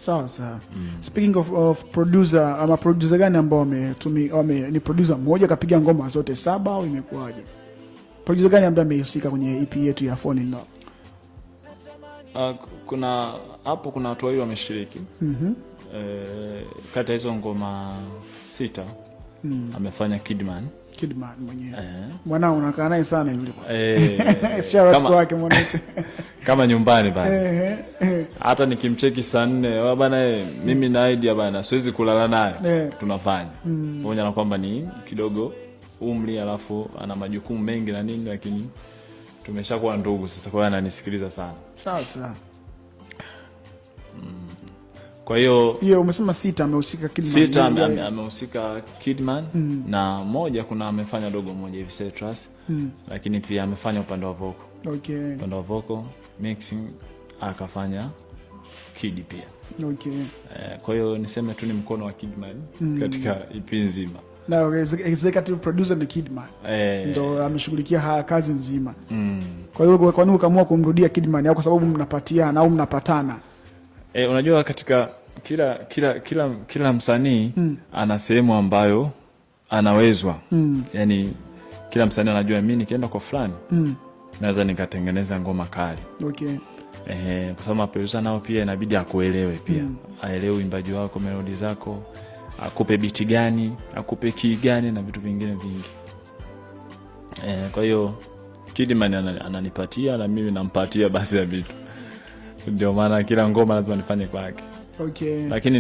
Sawa sawa. Speaking of producer, ama producer gani ambao ni producer mmoja kapiga ngoma zote 7 au imekuwaje? Producer gani ambaye amehusika kwenye EP yetu ya Phone in Love? Kuna watu wawili wameshiriki. Kati ya hizo ngoma 6 amefanya Kidman mwenyewe. Mwanao unakaa naye sana yule. Shout kwake mwanangu. Kama nyumbani bana. Hata nikimcheki saa 4, bana mimi na idea bana siwezi kulala naye. Tunafanya. Pamoja na kwamba ni kidogo umri alafu ana majukumu mengi na nini, lakini tumeshakuwa ndugu sasa, kwa hiyo ananisikiliza sana. Sawa sawa. Kwa hiyo umesema 6 amehusika Kidman. 6 amehusika Kidman na moja kuna amefanya dogo moja hivi Citrus. Lakini pia amefanya upande wa vocal. Okay. Upande wa vocal mixing akafanya Kid pia. Okay. Kwa hiyo niseme tu ni mkono wa Kidman katika EP nzima. Na executive producer ni Kidman. Ndio ameshughulikia kazi nzima. Kwa hiyo kwa nini ukaamua kumrudia Kidman, au kwa sababu mnapatiana au mnapatana? Unajua katika kila msanii ana sehemu ambayo anawezwa. Yaani kila msanii anajua mimi nikienda kwa fulani naweza nikatengeneza ngoma kali. Okay. Kwa sababu producer nao pia inabidi akuelewe pia. Aelewe uimbaji wako, melody zako, akupe beat gani, akupe key gani na vitu vingine vingi. Kwa hiyo Kidman ananipatia na mimi nampatia basi ya vitu. Ndio maana kila ngoma lazima nifanye kwake. Okay. Lakini